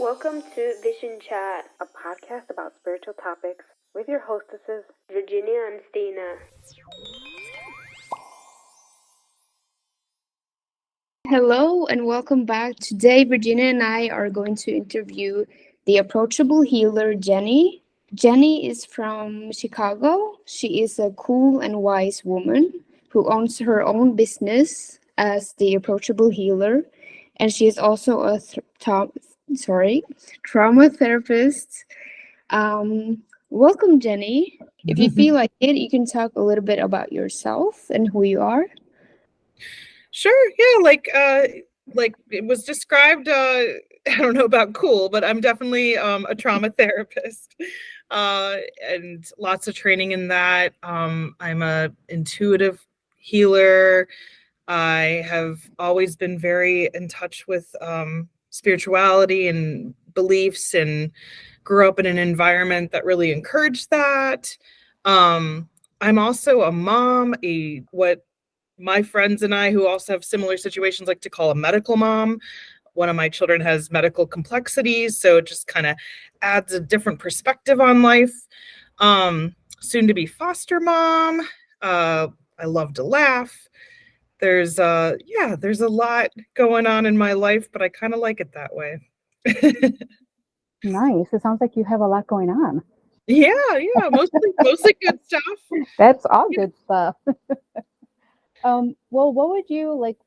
Welcome to Vision Chat, a podcast about spiritual topics with your hostesses, Virginia and Stina. Hello and welcome back. Today, Virginia and I are going to interview the approachable healer, Jenny. Jenny is from Chicago. She is a cool and wise woman who owns her own business as the approachable healer, and she is also a trauma therapist. Welcome, Jenny. If you feel like it, you can talk a little bit about yourself and who you are. Sure. Yeah. Like it was described, I don't know about cool, but I'm definitely a trauma therapist and lots of training in that. I'm a intuitive healer. I have always been very in touch with spirituality and beliefs and grew up in an environment that really encouraged that. I'm also a mom, what my friends and I, who also have similar situations, like to call a medical mom. One of my children has medical complexities, so it just kind of adds a different perspective on life. Soon to be foster mom. I love to laugh. There's a lot going on in my life, but I kind of like it that way. Nice. It sounds like you have a lot going on. Yeah, mostly good stuff. That's all good stuff. Well, what would you like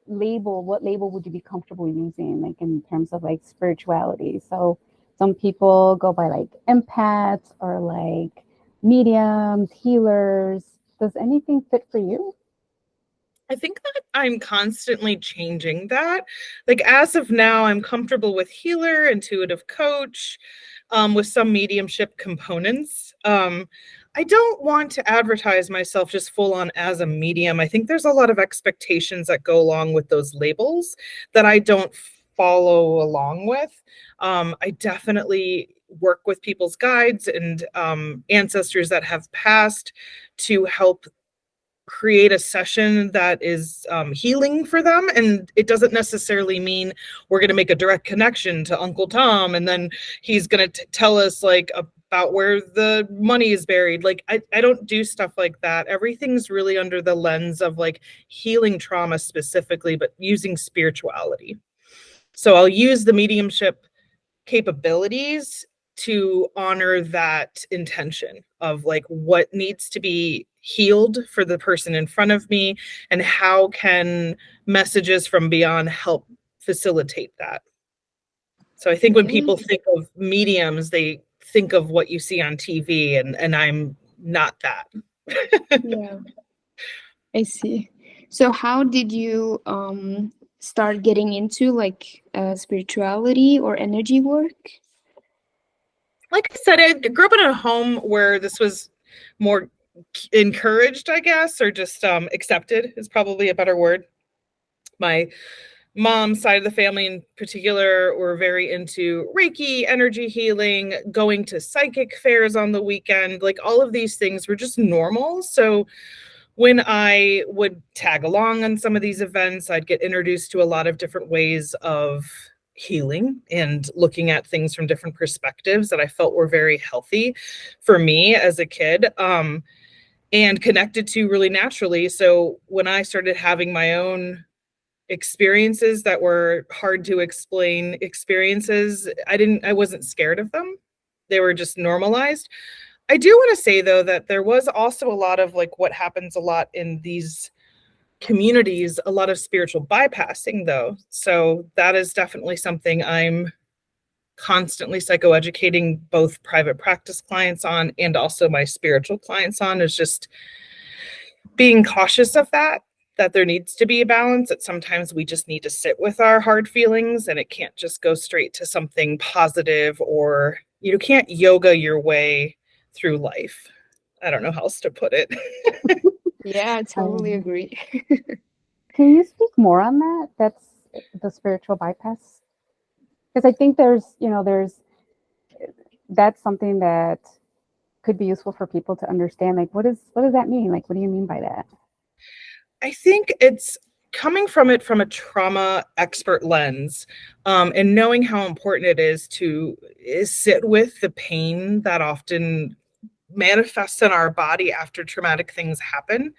what label would you be comfortable using, like in terms of like spirituality? So some people go by like empaths or like mediums, healers. Does anything fit for you? I think that I'm constantly changing that. Like as of now, I'm comfortable with healer, intuitive coach, with some mediumship components. I don't want to advertise myself just full on as a medium. I think there's a lot of expectations that go along with those labels that I don't follow along with. I definitely work with people's guides and ancestors that have passed to help create a session that is healing for them. And it doesn't necessarily mean we're going to make a direct connection to Uncle Tom and then he's going to tell us like about where the money is buried. Like I don't do stuff like that. Everything's really under the lens of like healing trauma specifically, but using spirituality. So I'll use the mediumship capabilities to honor that intention of like what needs to be healed for the person in front of me and how can messages from beyond help facilitate that. So I think when people think of mediums, they think of what you see on TV, and I'm not that. Yeah, I see. So how did you start getting into like spirituality or energy work? Like I said, I grew up in a home where this was more encouraged, I guess, or just accepted is probably a better word. My mom's side of the family in particular were very into Reiki, energy healing, going to psychic fairs on the weekend. Like all of these things were just normal. So when I would tag along on some of these events, I'd get introduced to a lot of different ways of healing and looking at things from different perspectives that I felt were very healthy for me as a kid, and connected to really naturally. So when I started having my own experiences that were hard to explain experiences, I wasn't scared of them. They were just normalized. I do want to say though that there was also a lot of like what happens a lot in these communities, a lot of spiritual bypassing though. So that is definitely something I'm constantly psychoeducating both private practice clients on and also my spiritual clients on, is just being cautious of that there needs to be a balance, that sometimes we just need to sit with our hard feelings and it can't just go straight to something positive, or you can't yoga your way through life. I don't know how else to put it. Yeah, I totally agree. Can you speak more on that? That's the spiritual bypass. Because I think that's something that could be useful for people to understand. Like, what does that mean? Like, what do you mean by that? I think it's coming from it from a trauma expert lens, and knowing how important it is to sit with the pain that often manifests in our body after traumatic things happen.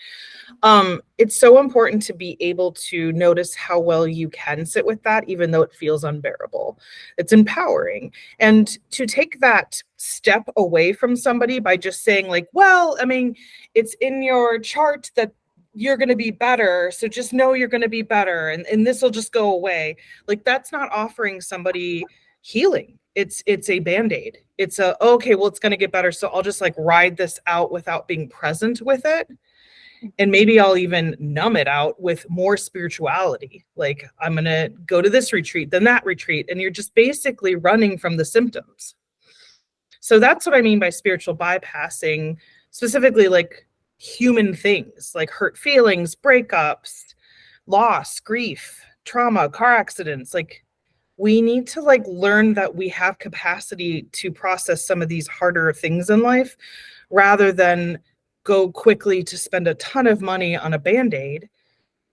It's so important to be able to notice how well you can sit with that, even though it feels unbearable. It's empowering. And to take that step away from somebody by just saying like, well, I mean, it's in your chart that you're going to be better. So just know you're going to be better. And this will just go away. Like, that's not offering somebody healing. It's a Band-Aid. It's okay, well, it's going to get better. So I'll just like ride this out without being present with it. And maybe I'll even numb it out with more spirituality. Like, I'm going to go to this retreat, then that retreat. And you're just basically running from the symptoms. So that's what I mean by spiritual bypassing, specifically like human things like hurt feelings, breakups, loss, grief, trauma, car accidents. Like, we need to like learn that we have capacity to process some of these harder things in life rather than go quickly to spend a ton of money on a Band-Aid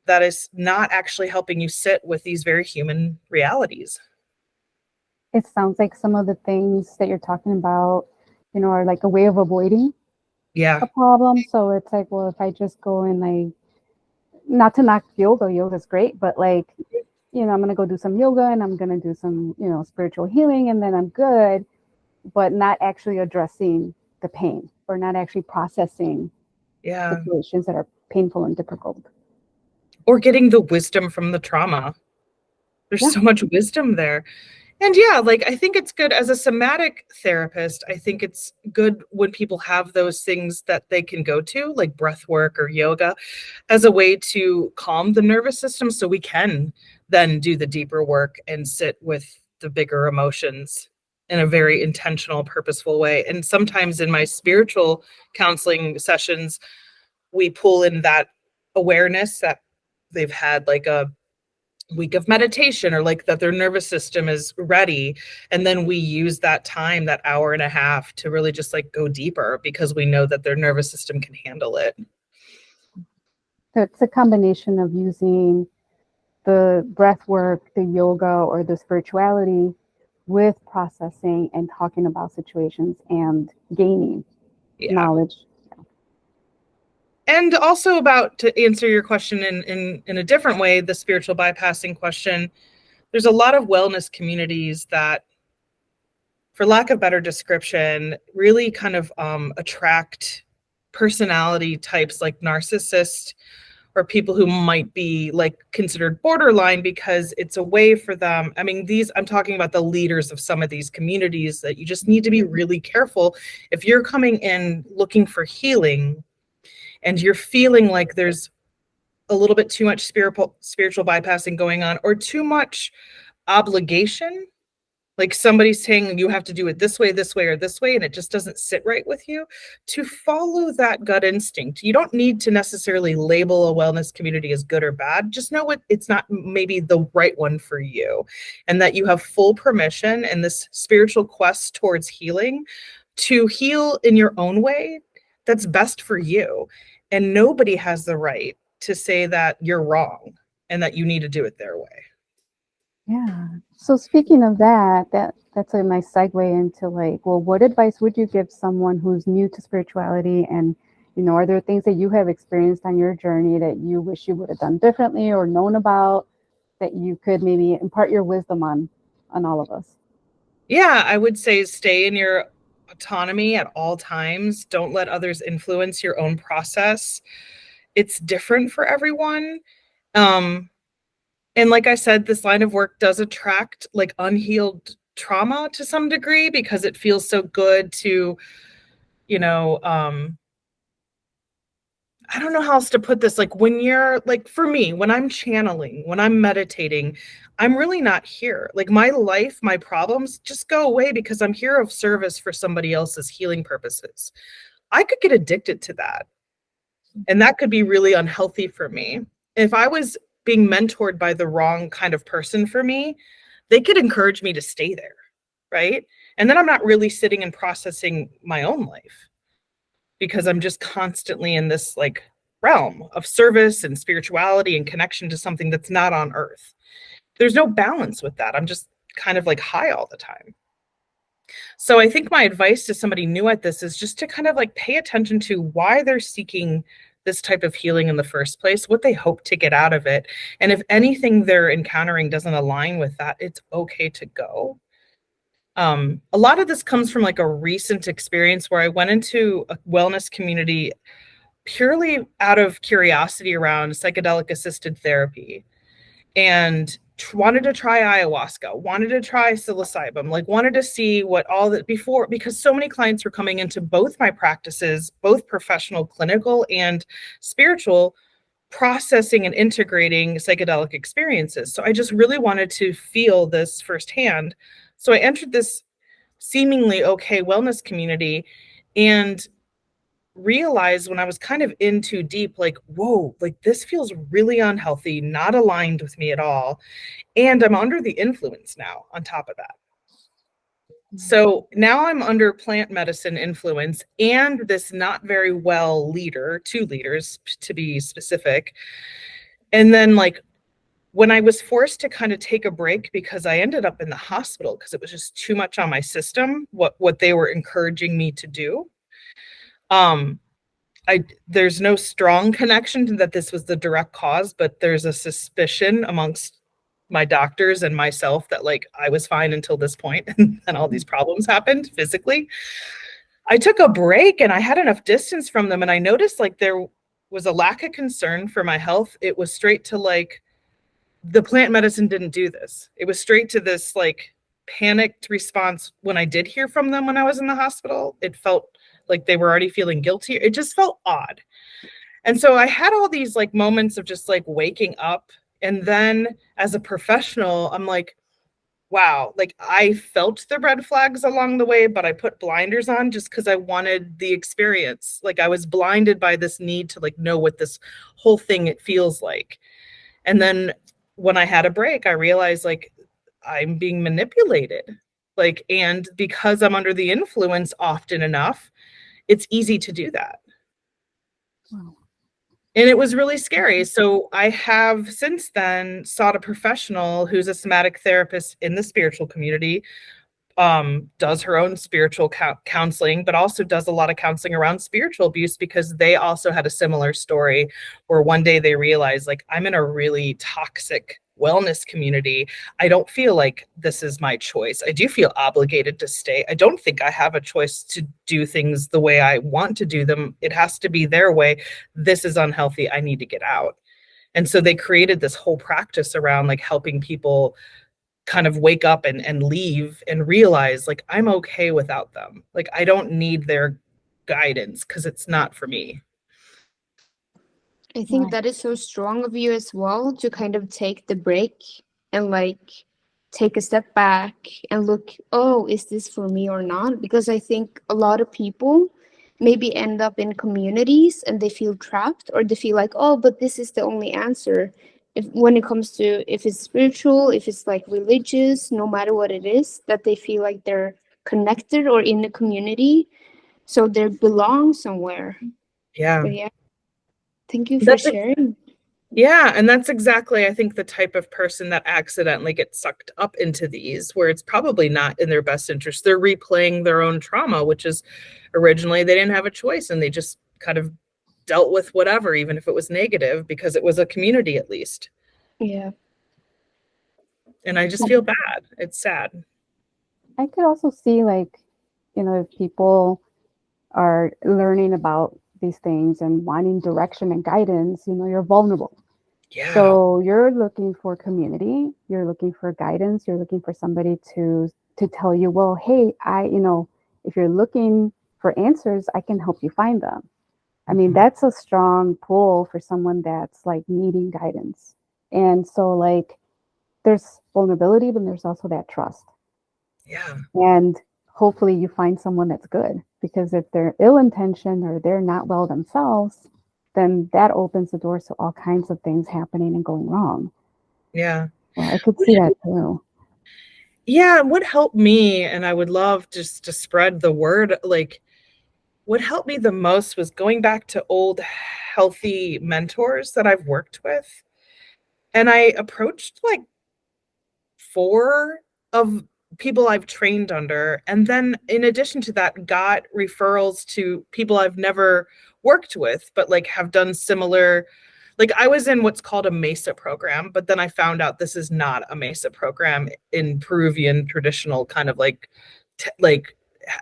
that is not actually helping you sit with these very human realities. It sounds like some of the things that you're talking about, are like a way of avoiding a problem. So it's like, well, if I just go and like, not to knock yoga's great, but like, I'm going to go do some yoga and I'm going to do some, spiritual healing and then I'm good, but not actually addressing the pain or not actually processing situations that are painful and difficult. Or getting the wisdom from the trauma. There's so much wisdom there. And like, I think it's good as a somatic therapist. I think it's good when people have those things that they can go to, like breath work or yoga, as a way to calm the nervous system so we can then do the deeper work and sit with the bigger emotions in a very intentional, purposeful way. And sometimes in my spiritual counseling sessions, we pull in that awareness that they've had like a week of meditation or like that their nervous system is ready. And then we use that time, that hour and a half, to really just like go deeper because we know that their nervous system can handle it. So it's a combination of using the breath work, the yoga, or the spirituality with processing and talking about situations and gaining knowledge. And also about, to answer your question in a different way, the spiritual bypassing question, there's a lot of wellness communities that, for lack of better description, really kind of attract personality types like narcissists or people who might be like considered borderline, because it's a way for them. I mean, I'm talking about the leaders of some of these communities that you just need to be really careful. If you're coming in looking for healing and you're feeling like there's a little bit too much spiritual bypassing going on or too much obligation, like somebody's saying you have to do it this way, or this way, and it just doesn't sit right with you, to follow that gut instinct. You don't need to necessarily label a wellness community as good or bad. Just know it's not maybe the right one for you, and that you have full permission in this spiritual quest towards healing to heal in your own way that's best for you. And nobody has the right to say that you're wrong and that you need to do it their way. Yeah. So speaking of that's a nice segue into like, well, what advice would you give someone who's new to spirituality? And, are there things that you have experienced on your journey that you wish you would have done differently or known about that you could maybe impart your wisdom on all of us? Yeah, I would say stay in your autonomy at all times. Don't let others influence your own process. It's different for everyone. And like I said, this line of work does attract like unhealed trauma to some degree because it feels so good to, I don't know how else to put this. Like when you're like, for me, when I'm channeling, when I'm meditating, I'm really not here. Like my life, my problems just go away because I'm here of service for somebody else's healing purposes. I could get addicted to that. And that could be really unhealthy for me. If I was being mentored by the wrong kind of person for me, they could encourage me to stay there, right? And then I'm not really sitting and processing my own life because I'm just constantly in this like realm of service and spirituality and connection to something that's not on earth. There's no balance with that. I'm just kind of like high all the time. So I think my advice to somebody new at this is just to kind of like pay attention to why they're seeking this type of healing in the first place, what they hope to get out of it. And if anything they're encountering doesn't align with that, it's okay to go. A lot of this comes from like a recent experience where I went into a wellness community purely out of curiosity around psychedelic assisted therapy, and wanted to try ayahuasca, wanted to try psilocybin, like wanted to see what all that before, because so many clients were coming into both my practices, both professional, clinical, and spiritual, processing and integrating psychedelic experiences. So I just really wanted to feel this firsthand. So I entered this seemingly okay wellness community and realized when I was kind of in too deep, like, whoa, like this feels really unhealthy, not aligned with me at all. And I'm under the influence now on top of that. So now I'm under plant medicine influence and this not very well leader, 2 leaders to be specific. And then like when I was forced to kind of take a break because I ended up in the hospital because it was just too much on my system, what they were encouraging me to do. There's no strong connection to that this was the direct cause, but there's a suspicion amongst my doctors and myself that like I was fine until this point and then all these problems happened physically. I took a break and I had enough distance from them and I noticed like there was a lack of concern for my health. It was straight to like, the plant medicine didn't do this. It was straight to this like panicked response when I did hear from them when I was in the hospital. It felt like they were already feeling guilty. It just felt odd. And so I had all these like moments of just like waking up. And then as a professional, I'm like, wow, like I felt the red flags along the way, but I put blinders on just because I wanted the experience. Like I was blinded by this need to like know what this whole thing it feels like. And then when I had a break, I realized like I'm being manipulated. Like, and because I'm under the influence often enough, it's easy to do that. Wow. And it was really scary. So I have since then sought a professional who's a somatic therapist in the spiritual community, does her own spiritual counseling, but also does a lot of counseling around spiritual abuse because they also had a similar story where one day they realized like, I'm in a really toxic wellness community. I don't feel like this is my choice. I do feel obligated to stay. I don't think I have a choice to do things the way I want to do them. It has to be their way. This is unhealthy. I need to get out. And so they created this whole practice around like helping people kind of wake up and leave and realize like, I'm okay without them. Like, I don't need their guidance because it's not for me. I think that is so strong of you as well to kind of take the break and like take a step back and look, oh, is this for me or not? Because I think a lot of people maybe end up in communities and they feel trapped or they feel like, oh, but this is the only answer. When it comes to if it's spiritual, if it's like religious, no matter what it is, that they feel like they're connected or in a community, so they belong somewhere. Yeah. But yeah, thank you for sharing. Yeah, and that's exactly, I think, the type of person that accidentally gets sucked up into these, where it's probably not in their best interest. They're replaying their own trauma, which is originally they didn't have a choice and they just kind of dealt with whatever, even if it was negative, because it was a community at least. Yeah. And I just feel bad. It's sad. I could also see like, if people are learning about these things and wanting direction and guidance, you're vulnerable. Yeah. So you're looking for community, you're looking for guidance, you're looking for somebody to tell you, well, hey, if you're looking for answers, I can help you find them. I mean, that's a strong pull for someone that's like needing guidance. And so like there's vulnerability, but there's also that trust. Yeah. And hopefully you find someone that's good, because if they're ill-intentioned or they're not well themselves, then that opens the doors to all kinds of things happening and going wrong. Yeah. Well, I could see that too. Yeah. What helped me, and I would love just to spread the word, like what helped me the most was going back to old healthy mentors that I've worked with. And I approached like 4 of people I've trained under. And then in addition to that, got referrals to people I've never worked with, but like have done similar. Like I was in what's called a MESA program, but then I found out this is not a MESA program in Peruvian traditional kind of like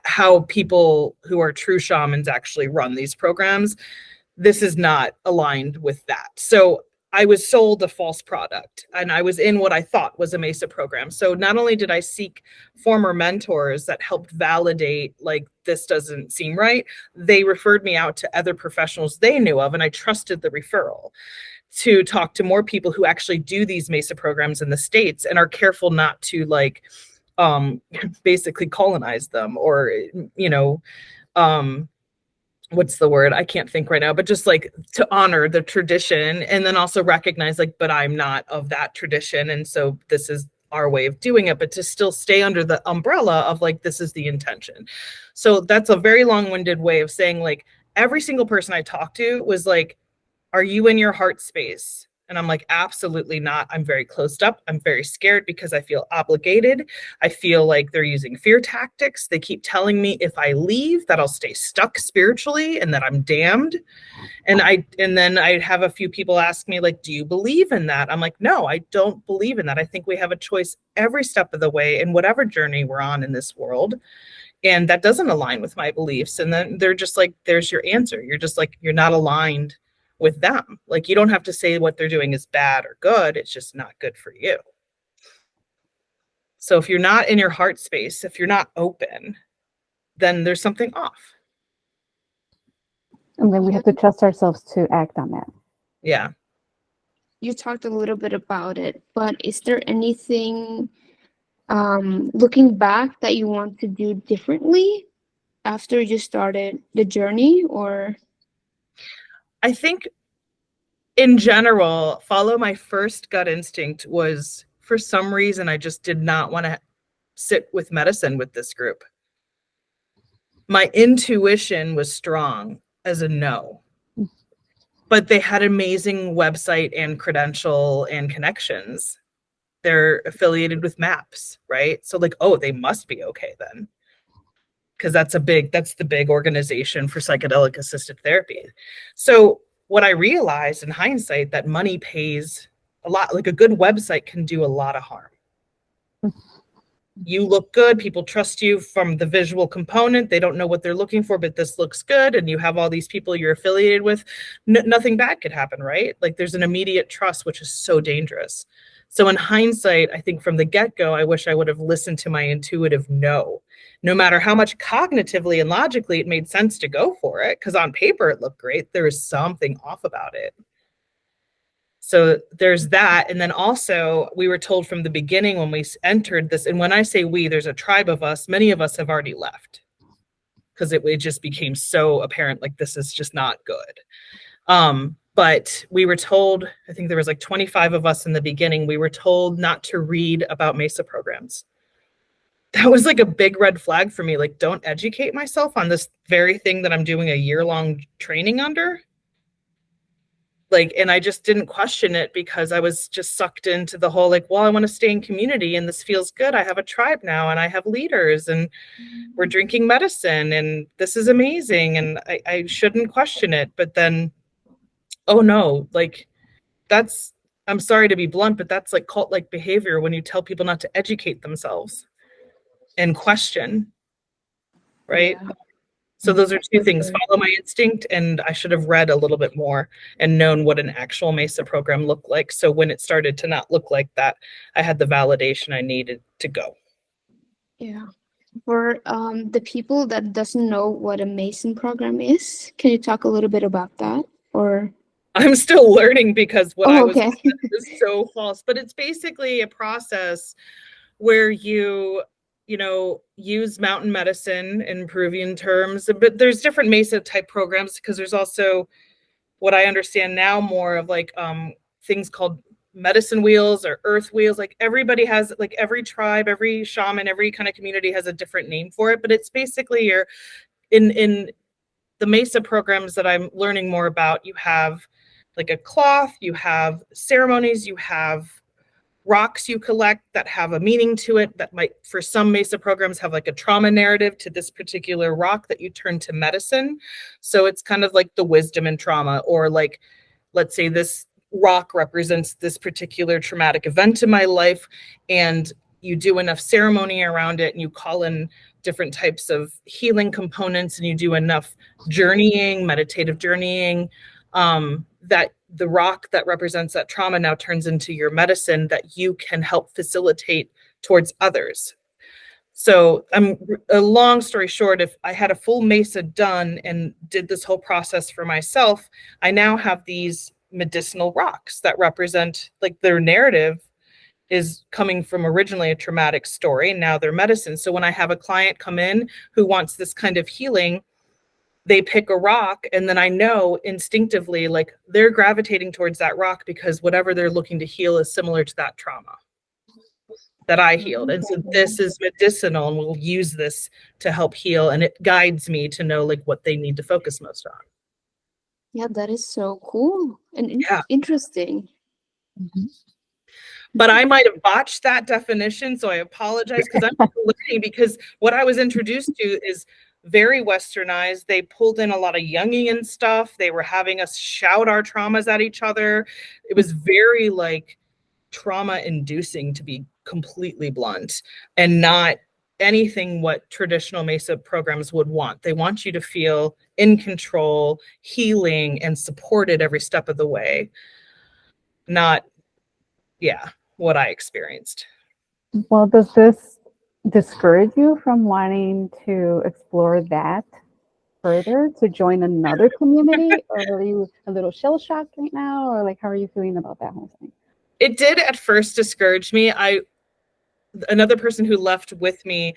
how people who are true shamans actually run these programs. This is not aligned with that. So I was sold a false product, and I was in what I thought was a MESA program. So not only did I seek former mentors that helped validate, like, this doesn't seem right, they referred me out to other professionals they knew of, and I trusted the referral to talk to more people who actually do these MESA programs in the States and are careful not to like basically colonize them or, you know, what's the word? I can't think right now, but just like to honor the tradition and then also recognize like, but I'm not of that tradition. And so this is our way of doing it, but to still stay under the umbrella of like, this is the intention. So that's a very long-winded way of saying like, every single person I talked to was like, are you in your heart space? And I'm like, absolutely not. I'm very closed up. I'm very scared because I feel obligated. I feel like they're using fear tactics. They keep telling me if I leave that I'll stay stuck spiritually and that I'm damned. And then I have a few people ask me like, do you believe in that? I'm like, no, I don't believe in that. I think we have a choice every step of the way in whatever journey we're on in this world. And that doesn't align with my beliefs. And then they're just like, there's your answer. You're just like, you're not aligned with them. Like, you don't have to say what they're doing is bad or good. It's just not good for you. So if you're not in your heart space, if you're not open, then there's something off. And then we have to trust ourselves to act on that. Yeah. You talked a little bit about it, but is there anything looking back that you want to do differently after you started the journey? Or I think in general, follow my first gut instinct was, for some reason, I just did not want to sit with medicine with this group. My intuition was strong as a no, but they had amazing website and credential and connections. They're affiliated with MAPS, right? So like, oh, they must be okay then. Because that's the big organization for psychedelic assisted therapy. So what I realized in hindsight, that money pays a lot. Like a good website can do a lot of harm. You look good, people trust you from the visual component. They don't know what they're looking for, but this looks good. And you have all these people you're affiliated with. Nothing bad could happen, right? Like there's an immediate trust, which is so dangerous. So in hindsight, I think from the get-go, I wish I would have listened to my intuitive no. No matter how much cognitively and logically it made sense to go for it, because on paper it looked great, there was something off about it. So there's that. And then also we were told from the beginning when we entered this, and when I say we, there's a tribe of us, many of us have already left because it just became so apparent, like this is just not good. But we were told, I think there was like 25 of us in the beginning, we were told not to read about MESA programs. That was like a big red flag for me. Like, don't educate myself on this very thing that I'm doing a year-long training under. Like, and I just didn't question it because I was just sucked into the whole, like, well, I want to stay in community and this feels good. I have a tribe now and I have leaders and we're drinking medicine and this is amazing. And I shouldn't question it. But then, oh no, like that's, I'm sorry to be blunt, but that's like cult-like behavior when you tell people not to educate themselves and question, right? Yeah. So those are two things, follow my instinct, and I should have read a little bit more and known what an actual MESA program looked like. So when it started to not look like that, I had the validation I needed to go. Yeah. For the people that doesn't know what a MESA program is, can you talk a little bit about that? Or I'm still learning because what I was okay. is so false, but it's basically a process where you use mountain medicine in Peruvian terms, but there's different MESA type programs because there's also what I understand now more of like things called medicine wheels or earth wheels. Like everybody has, like every tribe, every shaman, every kind of community has a different name for it, but it's basically you're in the Mesa programs that I'm learning more about, you have like a cloth, you have ceremonies, you have rocks you collect that have a meaning to it, that might, for some Mesa programs, have like a trauma narrative to this particular rock that you turn to medicine. So it's kind of like the wisdom in trauma, or like, let's say this rock represents this particular traumatic event in my life, and you do enough ceremony around it and you call in different types of healing components and you do enough journeying, meditative journeying, that the rock that represents that trauma now turns into your medicine that you can help facilitate towards others. So a long story short, if I had a full Mesa done and did this whole process for myself, I now have these medicinal rocks that represent, like, their narrative is coming from originally a traumatic story, and now they're medicine. So when I have a client come in who wants this kind of healing, they pick a rock, and then I know instinctively, like, they're gravitating towards that rock because whatever they're looking to heal is similar to that trauma that I healed. And so this is medicinal, and we'll use this to help heal. And it guides me to know, like, what they need to focus most on. Yeah, that is so cool and interesting. Mhm. But I might have botched that definition, so I apologize, because I'm learning, because what I was introduced to is very westernized. They pulled in a lot of Jungian stuff. They were having us shout our traumas at each other. It was very, like, trauma inducing, to be completely blunt, and not anything what traditional Mesa programs would want. They want you to feel in control, healing, and supported every step of the way. Not, what I experienced. Well, does this discourage you from wanting to explore that further, to join another community? Or are you a little shell shocked right now? Or like, how are you feeling about that whole thing? It did at first discourage me. Another person who left with me,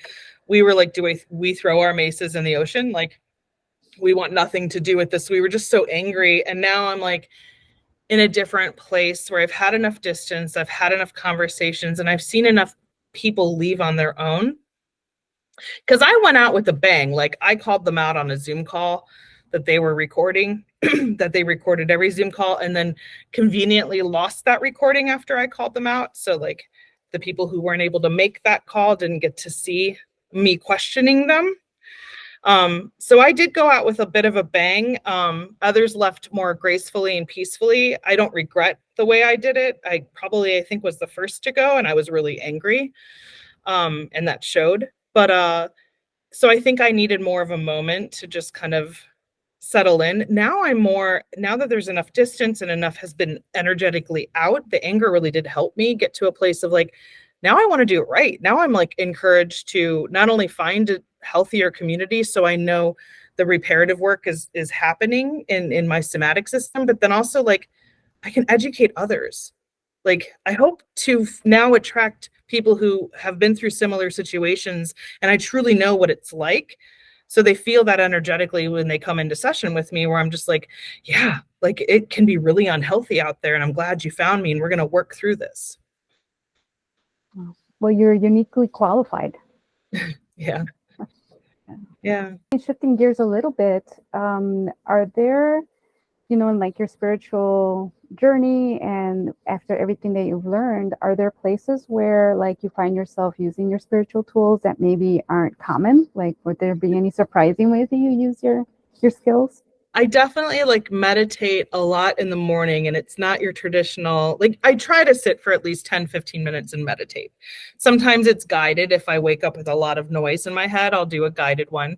we were like, do we throw our Mesas in the ocean? Like, we want nothing to do with this. We were just so angry. And now I'm like in a different place where I've had enough distance, I've had enough conversations, and I've seen enough people leave on their own. Because I went out with a bang. Like, I called them out on a Zoom call that they were recording, that they recorded every Zoom call, and then conveniently lost that recording after I called them out. So, like, the people who weren't able to make that call didn't get to see me questioning them. So I did go out with a bit of a bang. Others left more gracefully and peacefully. I don't regret the way I did it. I think was the first to go, and I was really angry. And that showed. But so I think I needed more of a moment to just kind of settle in. Now that there's enough distance and enough has been energetically out, the anger really did help me get to a place of like, now I want to do it right. Now I'm like encouraged to not only find a healthier community, so I know the reparative work is happening in my somatic system, but then also, like, I can educate others. Like, I hope to now attract people who have been through similar situations, and I truly know what it's like. So they feel that energetically when they come into session with me, where I'm just like, yeah, like, it can be really unhealthy out there, and I'm glad you found me, and we're going to work through this. Well, you're uniquely qualified. Yeah. Shifting gears a little bit, are there, in like your spiritual journey and after everything that you've learned, are there places where like you find yourself using your spiritual tools that maybe aren't common? Like, would there be any surprising ways that you use your skills? I definitely like meditate a lot in the morning, and it's not your traditional, like, I try to sit for at least 10-15 minutes and meditate. Sometimes it's guided. If I wake up with a lot of noise in my head, I'll do a guided one.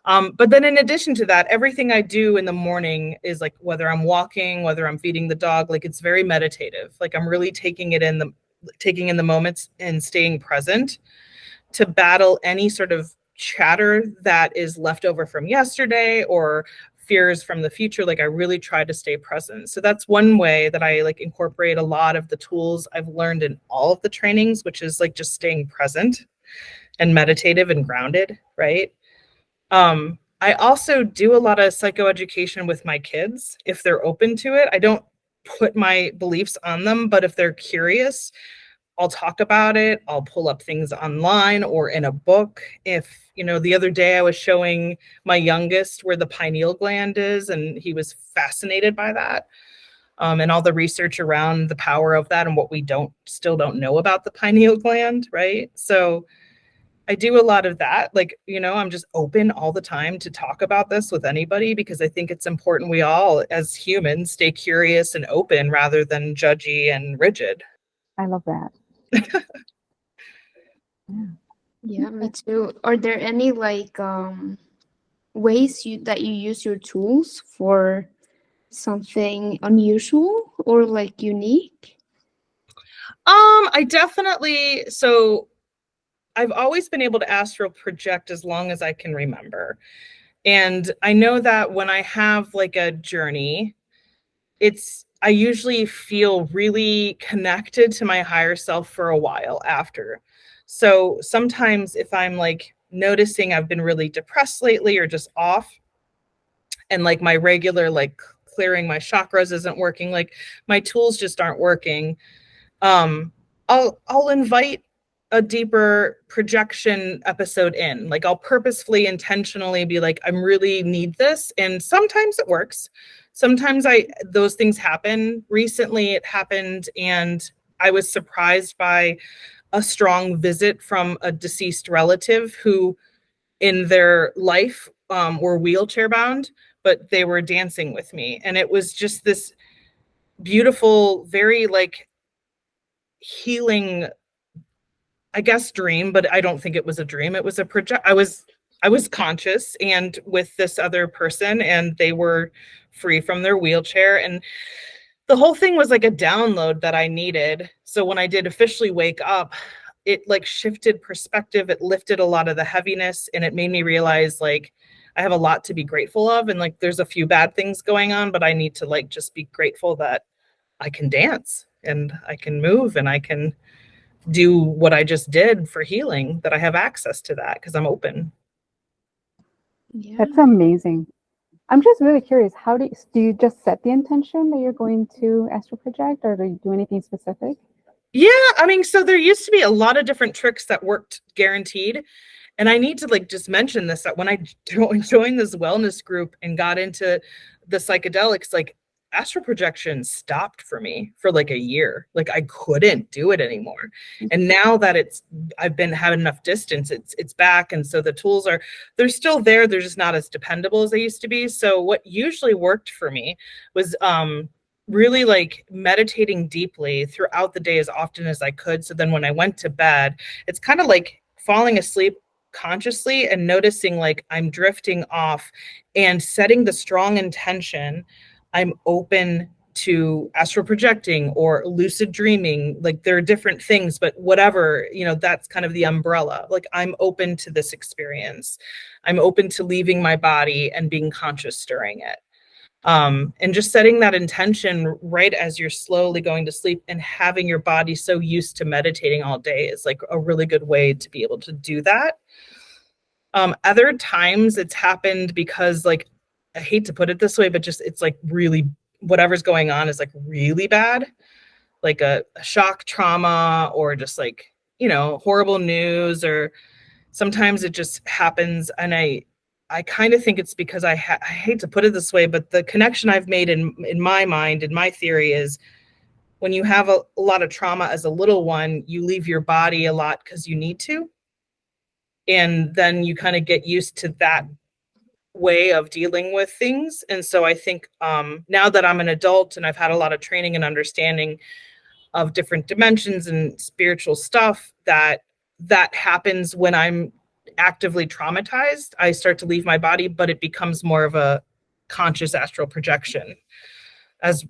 But then in addition to that, everything I do in the morning is like, whether I'm walking, whether I'm feeding the dog, like, it's very meditative. Like, I'm really taking in the moments and staying present to battle any sort of chatter that is left over from yesterday or fears from the future. Like, I really try to stay present. So that's one way that I like incorporate a lot of the tools I've learned in all of the trainings, which is like just staying present and meditative and grounded, right? I also do a lot of psychoeducation with my kids if they're open to it. I don't put my beliefs on them, but if they're curious, I'll talk about it. I'll pull up things online or in a book. If, the other day I was showing my youngest where the pineal gland is, and he was fascinated by that. And all the research around the power of that and what we still don't know about the pineal gland, right? So I do a lot of that. Like, I'm just open all the time to talk about this with anybody, because I think it's important we all, as humans, stay curious and open rather than judgy and rigid. I love that. Yeah, me too. Are there any like ways that you use your tools for something unusual or like unique? So I've always been able to astral project as long as I can remember. And I know that when I have like a journey, I usually feel really connected to my higher self for a while after. So sometimes if I'm like noticing I've been really depressed lately or just off, and like my regular like clearing my chakras isn't working, like my tools just aren't working, I'll invite a deeper projection episode in. Like I'll purposefully, intentionally be like, I really need this. And sometimes it works. Sometimes those things happen. Recently it happened, and I was surprised by a strong visit from a deceased relative who in their life were wheelchair bound, but they were dancing with me. And it was just this beautiful, very like healing, I guess, dream, but I don't think it was a dream. It was a project. I was conscious and with this other person, and they were free from their wheelchair. And the whole thing was like a download that I needed. So when I did officially wake up, it like shifted perspective. It lifted a lot of the heaviness, and it made me realize like I have a lot to be grateful of. And like, there's a few bad things going on, but I need to like just be grateful that I can dance and I can move and I can do what I just did for healing, that I have access to that because I'm open. Yeah. That's amazing. I'm just really curious, how do you just set the intention that you're going to astral project, or do you do anything specific? Yeah, I mean, so there used to be a lot of different tricks that worked guaranteed. And I need to like just mention this, that when I joined this wellness group and got into the psychedelics, like astral projection stopped for me for like a year. Like I couldn't do it anymore. And now that I've been having enough distance, it's back. And so the tools they're still there. They're just not as dependable as they used to be. So what usually worked for me was really like meditating deeply throughout the day as often as I could. So then when I went to bed, it's kind of like falling asleep consciously and noticing like I'm drifting off, and setting the strong intention, I'm open to astral projecting or lucid dreaming. Like there are different things, but whatever, that's kind of the umbrella. Like I'm open to this experience. I'm open to leaving my body and being conscious during it. And just setting that intention right as you're slowly going to sleep, and having your body so used to meditating all day is like a really good way to be able to do that. Other times it's happened because like, I hate to put it this way, but just, it's like really, whatever's going on is like really bad, like a shock trauma, or just like, horrible news, or sometimes it just happens. And I kind of think it's because I hate to put it this way, but the connection I've made in my mind, in my theory, is when you have a lot of trauma as a little one, you leave your body a lot because you need to. And then you kind of get used to that way of dealing with things. And so I think now that I'm an adult and I've had a lot of training and understanding of different dimensions and spiritual stuff, that happens when I'm actively traumatized. I start to leave my body, but it becomes more of a conscious astral projection as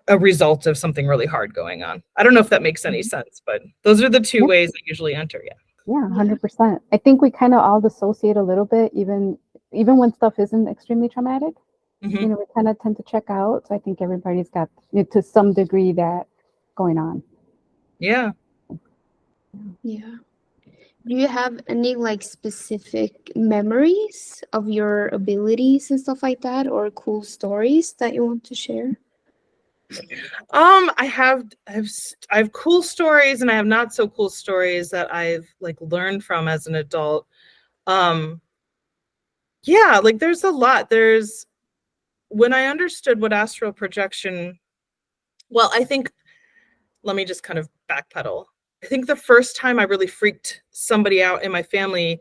a result of something really hard going on. I don't know if that makes any sense, but those are the two ways I usually enter. Yeah, 100%. I think we kind of all dissociate a little bit, even when stuff isn't extremely traumatic. Mm-hmm. We kind of tend to check out. So I think everybody's got, to some degree, that going on. Yeah. Yeah. Do you have any like specific memories of your abilities and stuff like that, or cool stories that you want to share? I have cool stories and I have not so cool stories that I've like learned from as an adult. Yeah, like there's a lot. There's when I understood what astral projection, well, I think let me just kind of backpedal. I think the first time I really freaked somebody out in my family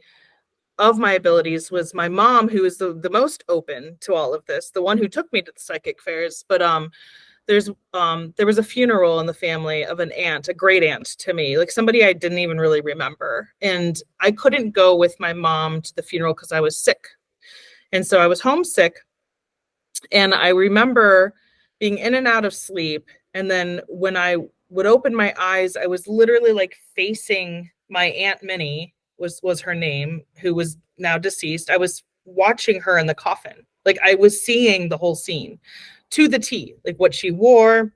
of my abilities was my mom, who is the most open to all of this, the one who took me to the psychic fairs. But there was a funeral in the family of an aunt, a great aunt to me, like somebody I didn't even really remember. And I couldn't go with my mom to the funeral because I was sick. And so I was homesick. And I remember being in and out of sleep. And then when I would open my eyes, I was literally like facing my Aunt Minnie was her name, who was now deceased. I was watching her in the coffin. Like I was seeing the whole scene to the T, like what she wore,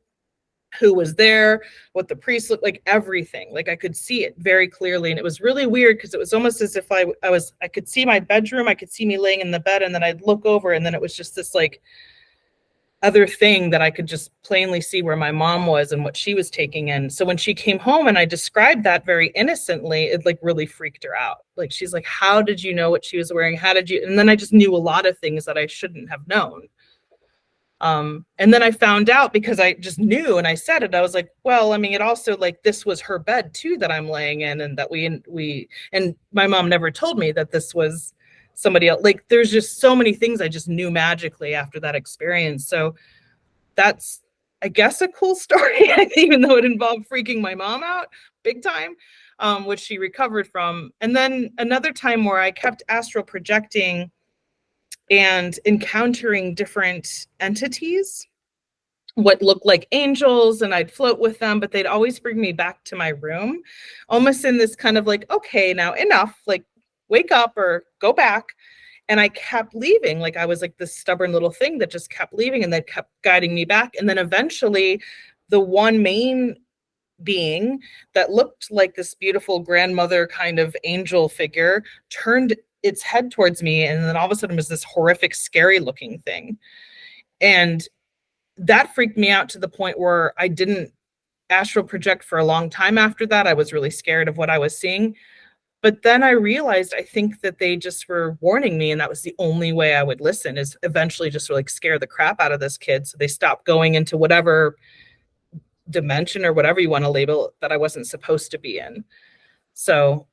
who was there, what the priest looked like, everything. Like I could see it very clearly. And it was really weird because it was almost as if I could see my bedroom. I could see me laying in the bed, and then I'd look over, and then it was just this like other thing that I could just plainly see where my mom was and what she was taking in. So when she came home and I described that very innocently, it like really freaked her out. Like, she's like, how did you know what she was wearing? How did you? And then I just knew a lot of things that I shouldn't have known. And then I found out because I just knew, and I said it, I was like, well, I mean, it also like, this was her bed too, that I'm laying in, and that and my mom never told me that this was somebody else. Like, there's just so many things I just knew magically after that experience. So that's, I guess, a cool story, even though it involved freaking my mom out big time, which she recovered from. And then another time where I kept astral projecting and encountering different entities, what looked like angels, and I'd float with them, but they'd always bring me back to my room, almost in this kind of like, okay, now enough, like wake up or go back. And I kept leaving. Like I was like this stubborn little thing that just kept leaving, and they kept guiding me back. And then eventually the one main being that looked like this beautiful grandmother kind of angel figure turned its head towards me, and then all of a sudden was this horrific, scary looking thing. And that freaked me out to the point where I didn't astral project for a long time after that. I was really scared of what I was seeing. But then I realized, I think that they just were warning me, and that was the only way I would listen, is eventually just to like scare the crap out of this kid. So they stopped going into whatever dimension or whatever you want to label that I wasn't supposed to be in. So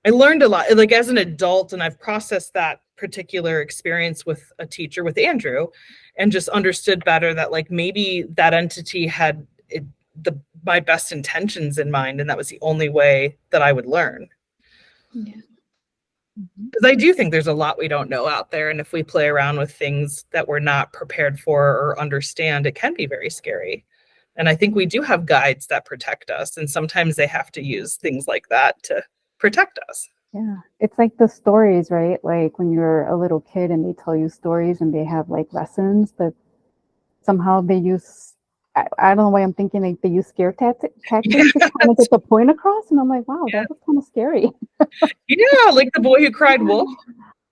I learned a lot, like as an adult, and I've processed that particular experience with a teacher, with Andrew, and just understood better that like maybe that entity had my best intentions in mind, and that was the only way that I would learn. Yeah. Because I do think there's a lot we don't know out there, and if we play around with things that we're not prepared for or understand, it can be very scary. And I think we do have guides that protect us, and sometimes they have to use things like that to protect us. Yeah, it's like the stories, right? Like when you're a little kid and they tell you stories and they have like lessons, but somehow they use, I don't know why I'm thinking like they use scare tactics to kind of get the point across. And I'm like, wow, that was kind of scary. Yeah, like the boy who cried wolf,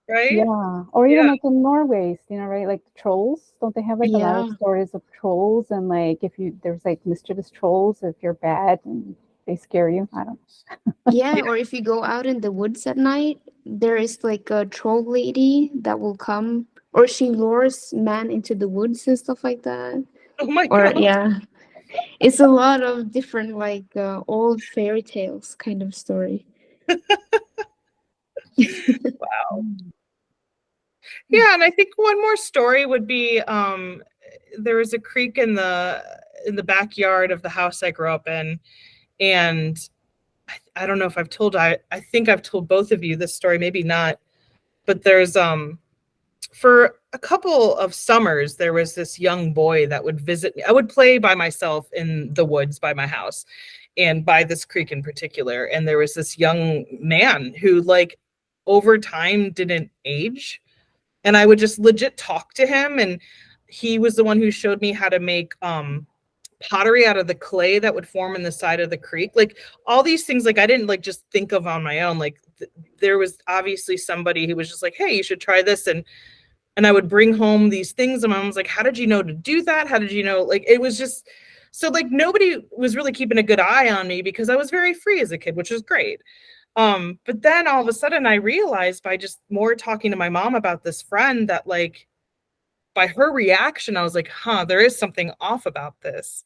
right? Yeah, or even like in Norway, right? Like the trolls, don't they have like a lot of stories of trolls? And like there's like mischievous trolls, if you're bad and they scare you. I don't know. Yeah, or if you go out in the woods at night, there is like a troll lady that will come, or she lures man into the woods and stuff like that. Oh my Or God. yeah, it's a lot of different like old fairy tales kind of story. Wow. Yeah, and I think one more story would be there was a creek in the backyard of the house I grew up in, and I don't know if I've told, I think I've told both of you this story, maybe not, but there's for a couple of summers there was this young boy that would visit me. I would play by myself in the woods by my house and by this creek in particular, and there was this young man who like over time didn't age, and I would just legit talk to him, and he was the one who showed me how to make pottery out of the clay that would form in the side of the creek. Like all these things, like I didn't like just think of on my own. Like there was obviously somebody who was just like, hey, you should try this. And And I would bring home these things, and Mom was like, how did you know to do that? How did you know? Like, it was just, so like nobody was really keeping a good eye on me because I was very free as a kid, which was great. But then all of a sudden I realized by just more talking to my mom about this friend that like by her reaction, I was like, there is something off about this.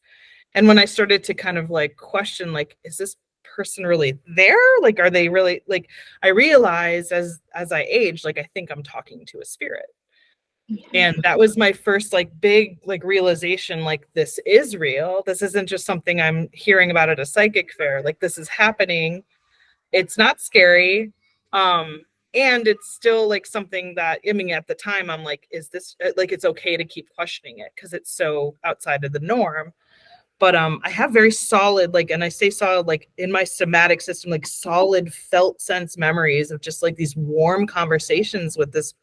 And when I started to kind of like question, like, is this person really there? Like, are they really, like, I realized as I aged, like, I think I'm talking to a spirit. And that was my first like big like realization, like, this is real. This isn't just something I'm hearing about at a psychic fair. Like, this is happening. It's not scary. And it's still like something that, I mean, at the time I'm like, is this like, it's okay to keep questioning it because it's so outside of the norm. But I have very solid, like, and I say solid, like in my somatic system, like solid felt sense memories of just like these warm conversations with this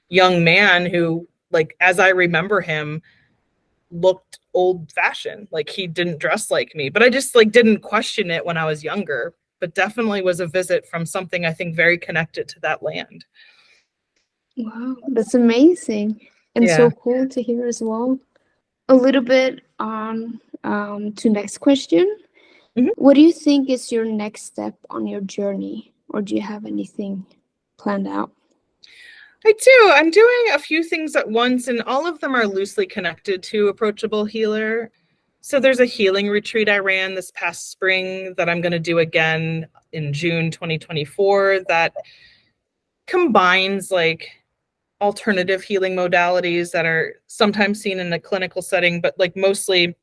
young man who, like, as I remember him, looked old fashioned. Like, he didn't dress like me, but I just like didn't question it when I was younger, but definitely was a visit from something I think very connected to that land. Wow, that's amazing and so cool to hear as well. A little bit on to next question. What do you think is your next step on your journey, or do you have anything planned out? I do. I'm doing a few things at once, and all of them are loosely connected to Approachable Healer. So there's a healing retreat I ran this past spring that I'm going to do again in June 2024 that combines like alternative healing modalities that are sometimes seen in a clinical setting, but like mostly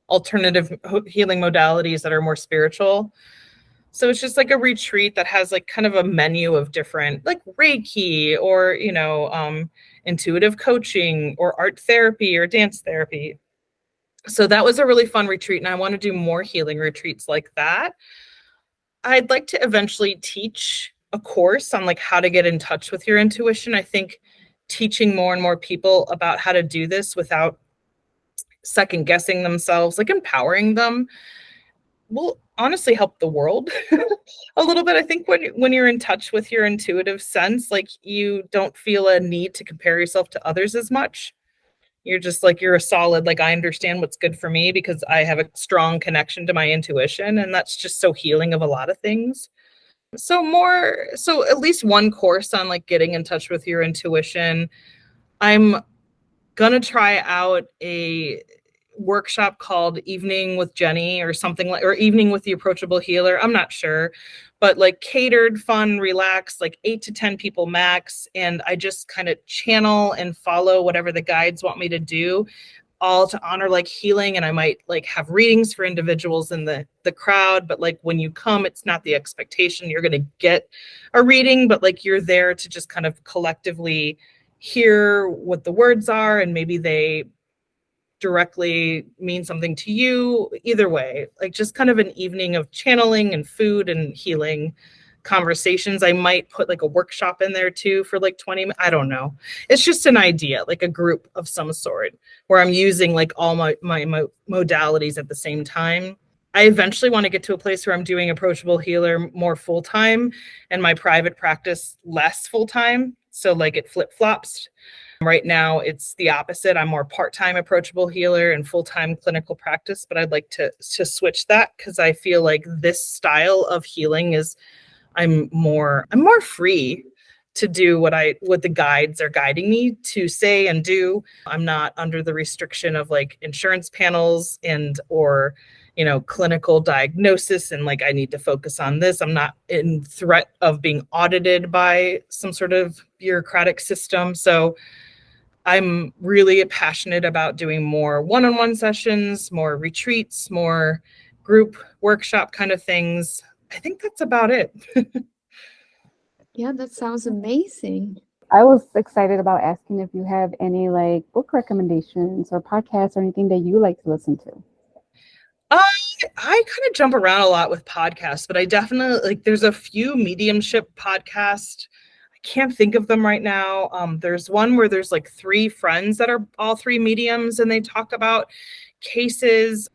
alternative healing modalities that are more spiritual. So it's just like a retreat that has like kind of a menu of different, like Reiki or, you know, intuitive coaching or art therapy or dance therapy. So that was a really fun retreat, and I want to do more healing retreats like that. I'd like to eventually teach a course on like how to get in touch with your intuition. I think teaching more and more people about how to do this without second guessing themselves, like empowering them, will honestly help the world a little bit. I think when you're in touch with your intuitive sense, like, you don't feel a need to compare yourself to others as much. You're just like, you're a solid, like, I understand what's good for me because I have a strong connection to my intuition. And that's just so healing of a lot of things. So at least one course on like getting in touch with your intuition. I'm gonna try out a workshop called Evening with Jenny or something like, or Evening with the Approachable Healer. I'm not sure, but like catered, fun, relaxed, like 8 to 10 people max. And I just kind of channel and follow whatever the guides want me to do, all to honor like healing. And I might like have readings for individuals in the crowd, but like when you come, it's not the expectation you're going to get a reading, but like you're there to just kind of collectively hear what the words are, and maybe they directly mean something to you. Either way, like just kind of an evening of channeling and food and healing conversations. I might put like a workshop in there too for like 20 minutes. I don't know. It's just an idea, like a group of some sort where I'm using like all my modalities at the same time. I eventually want to get to a place where I'm doing Approachable Healer more full-time and my private practice less full-time. So like it flip-flops. Right now, it's the opposite. I'm more part-time Approachable Healer and full-time clinical practice, but I'd like to switch that because I feel like this style of healing is, I'm more free to do what the guides are guiding me to say and do. I'm not under the restriction of like insurance panels or, you know, clinical diagnosis and like I need to focus on this. I'm not in threat of being audited by some sort of bureaucratic system. So I'm really passionate about doing more one-on-one sessions, more retreats, more group workshop kind of things. I think that's about it. Yeah, that sounds amazing. I was excited about asking if you have any like book recommendations or podcasts or anything that you like to listen to. I kind of jump around a lot with podcasts, but I definitely like, there's a few mediumship podcasts. Can't think of them right now. There's one where there's like 3 friends that are all 3 mediums and they talk about cases.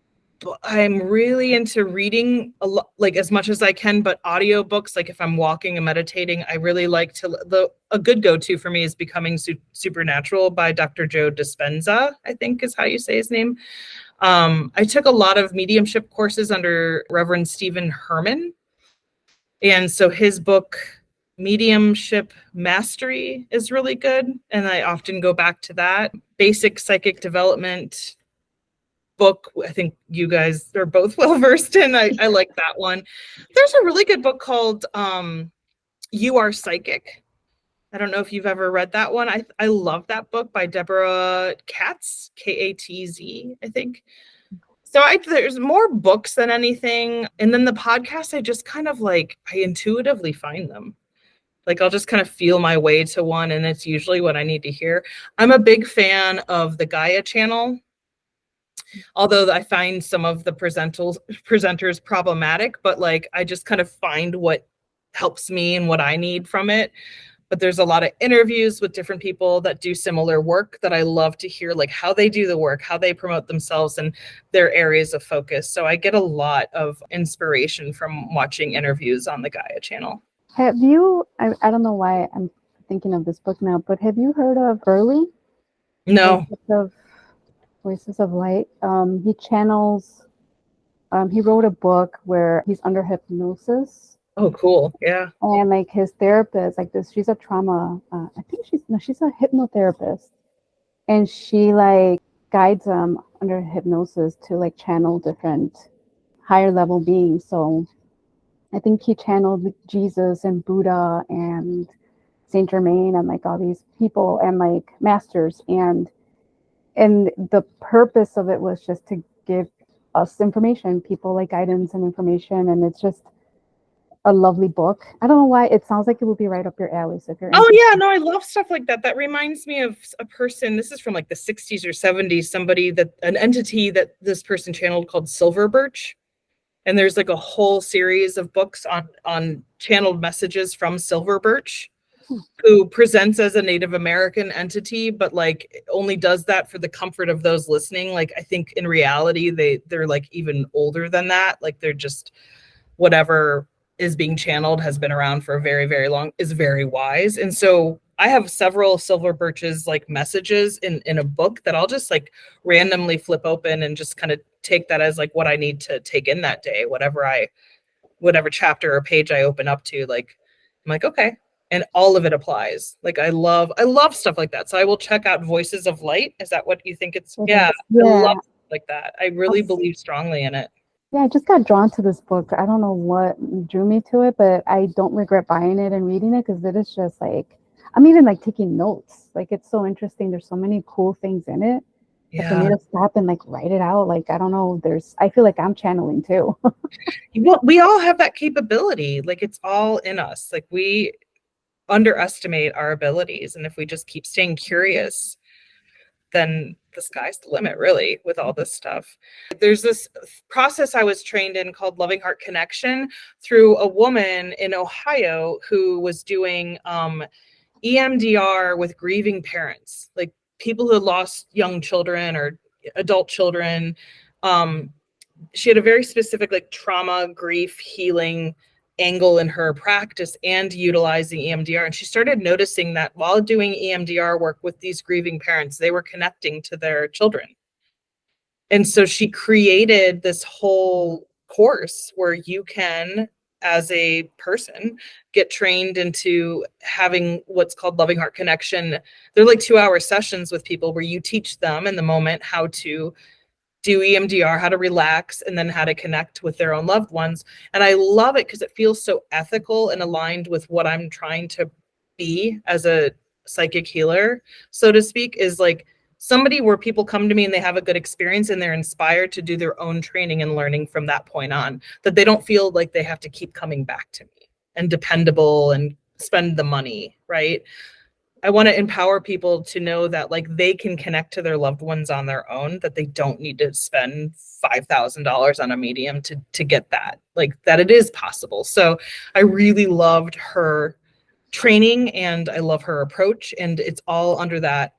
I'm really into reading a lot, like as much as I can, but audiobooks, like if I'm walking and meditating, I really like a good go-to for me is Becoming Supernatural by Dr. Joe Dispenza, I think is how you say his name. I took a lot of mediumship courses under Reverend Stephen Herman. And so his book, Mediumship Mastery, is really good. And I often go back to that. Basic Psychic Development book, I think you guys are both well versed in. I like that one. There's a really good book called You Are Psychic. I don't know if you've ever read that one. I love that book by Debra Katz, Katz, I think. So there's more books than anything. And then the podcast, I just kind of like, I intuitively find them. Like I'll just kind of feel my way to one, and it's usually what I need to hear. I'm a big fan of the Gaia channel, although I find some of the presenters problematic, but like I just kind of find what helps me and what I need from it. But there's a lot of interviews with different people that do similar work that I love to hear, like how they do the work, how they promote themselves and their areas of focus. So I get a lot of inspiration from watching interviews on the Gaia channel. Have you, I don't know why I'm thinking of this book now, but have you heard of Burley? No. Voices of Light. He channels, he wrote a book where he's under hypnosis. Oh, cool. Yeah. And like his therapist, like this, she's a trauma, I think she's a hypnotherapist. And she like guides him under hypnosis to like channel different higher level beings. So I think he channeled Jesus and Buddha and Saint Germain and like all these people and like masters. And the purpose of it was just to give us information, people like guidance and information. And it's just a lovely book. I don't know why it sounds like it would be right up your alley. So if you're I love stuff like that. That reminds me of a person. This is from like the 60s or 70s. An entity that this person channeled called Silver Birch. And there's like a whole series of books on channeled messages from Silver Birch, who presents as a Native American entity, but like only does that for the comfort of those listening. Like I think in reality they're like even older than that. Like they're just whatever is being channeled has been around for a very, very long, is very wise. And so I have several Silver Birch's like messages in a book that I'll just like randomly flip open and just kind of take that as like what I need to take in that day, whatever chapter or page I open up to, like, I'm like, okay. And all of it applies. Like I love stuff like that. So I will check out Voices of Light. Is that what you think it's? Yeah. I love stuff like that. I really believe strongly in it. Yeah, I just got drawn to this book. I don't know what drew me to it, but I don't regret buying it and reading it because it is just like, I'm even like taking notes. Like it's so interesting. There's so many cool things in it. Yeah. For me to stop and like write it out, like, I don't know, I feel like I'm channeling too. Well, we all have that capability. Like it's all in us. Like we underestimate our abilities. And if we just keep staying curious, then the sky's the limit, really, with all this stuff. There's this process I was trained in called Loving Heart Connection through a woman in Ohio who was doing EMDR with grieving parents, like people who had lost young children or adult children. She had a very specific like trauma, grief, healing angle in her practice and utilizing EMDR. And she started noticing that while doing EMDR work with these grieving parents, they were connecting to their children. And so she created this whole course where you can, as a person, get trained into having what's called Loving Heart Connection. They're like 2-hour sessions with people where you teach them in the moment how to do EMDR, how to relax, and then how to connect with their own loved ones. And I love it because it feels so ethical and aligned with what I'm trying to be as a psychic healer, so to speak, is like somebody where people come to me and they have a good experience and they're inspired to do their own training and learning from that point on, that they don't feel like they have to keep coming back to me and dependable and spend the money, right? I want to empower people to know that like they can connect to their loved ones on their own, that they don't need to spend $5,000 on a medium to get that, like that it is possible. So I really loved her training and I love her approach, and it's all under that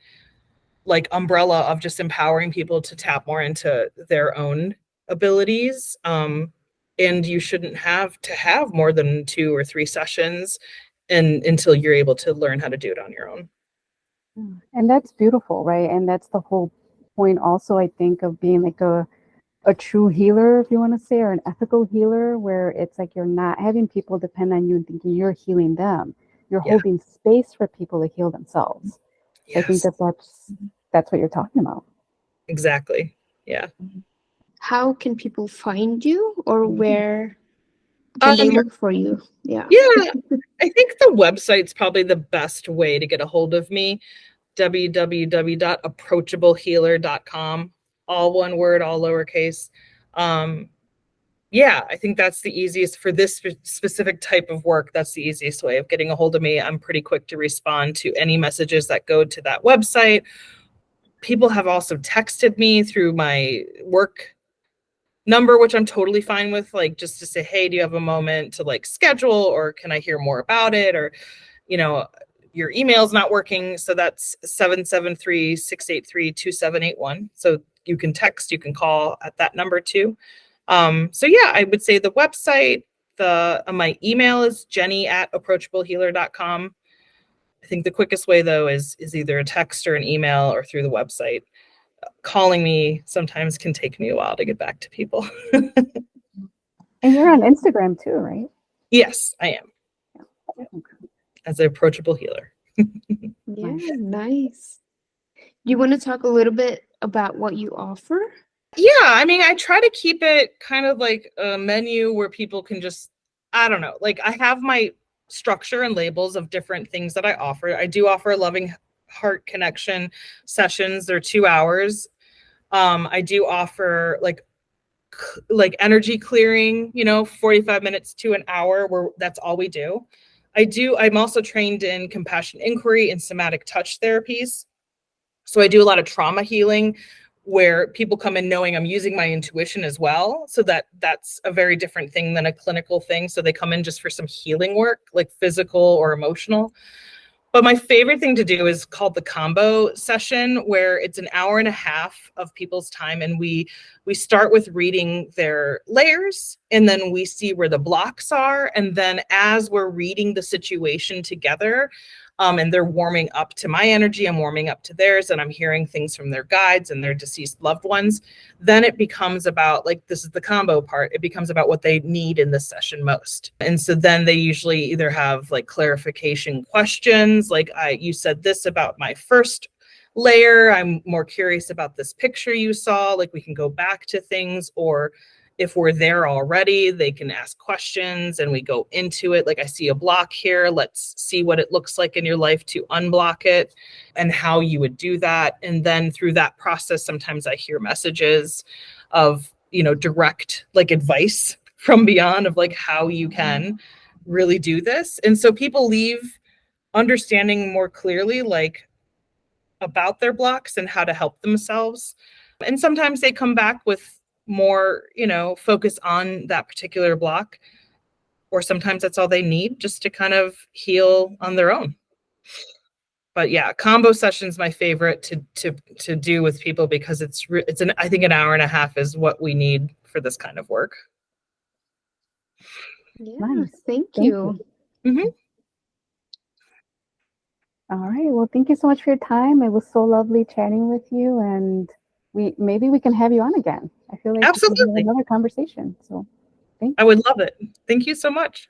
like umbrella of just empowering people to tap more into their own abilities. And you shouldn't have to have more than 2 or 3 sessions until you're able to learn how to do it on your own. And that's beautiful, right? And that's the whole point also, I think, of being like a true healer, if you want to say, or an ethical healer, where it's like you're not having people depend on you and thinking you're healing them. You're holding space for people to heal themselves. Yes. I think that's what you're talking about. Exactly. Yeah. How can people find you, or where can they look for you? Yeah. I think the website's probably the best way to get a hold of me. www.approachablehealer.com. All one word, all lowercase. I think that's the easiest for this specific type of work. That's the easiest way of getting a hold of me. I'm pretty quick to respond to any messages that go to that website. People have also texted me through my work number, which I'm totally fine with, like just to say, hey, do you have a moment to like schedule, or can I hear more about it? Or, your email's not working. So that's 773-683-2781. So you can text, you can call at that number too. I would say the website, my email is jenny@approachablehealer.com. I think the quickest way though is either a text or an email or through the website. Calling me sometimes can take me a while to get back to people. And you're on Instagram too, right? Yes, I am. As an approachable healer. Yeah, nice. You want to talk a little bit about what you offer? Yeah, I try to keep it kind of like a menu where people can just, I don't know, like I have my structure and labels of different things that I offer. I do offer loving heart connection sessions. They're 2 hours. I do offer like energy clearing, 45 minutes to an hour, where that's all we do. I'm also trained in compassion inquiry and somatic touch therapies. So I do a lot of trauma healing where people come in knowing I'm using my intuition as well. So that's a very different thing than a clinical thing. So they come in just for some healing work, like physical or emotional. But my favorite thing to do is called the combo session, where it's an hour and a half of people's time. And we start with reading their layers, and then we see where the blocks are. And then as we're reading the situation together, and they're warming up to my energy, I'm warming up to theirs, and I'm hearing things from their guides and their deceased loved ones. Then it becomes about, like, this is the combo part. It becomes about what they need in this session most. And so then they usually either have like clarification questions, like you said this about my first layer. I'm more curious about this picture you saw. Like we can go back to things, or if we're there already, they can ask questions and we go into it. Like, I see a block here. Let's see what it looks like in your life to unblock it and how you would do that. And then through that process, sometimes I hear messages of, direct like advice from beyond of like how you can really do this. And so people leave understanding more clearly, like about their blocks and how to help themselves. And sometimes they come back with more, focus on that particular block, or sometimes that's all they need just to kind of heal on their own. But yeah, combo session's my favorite to do with people, because I think an hour and a half is what we need for this kind of work. Yeah, nice. Thank you. Mm-hmm. All right. Well, thank you so much for your time. It was so lovely chatting with you, and maybe we can have you on again. I feel like absolutely another conversation. So, I would love it. Thank you so much.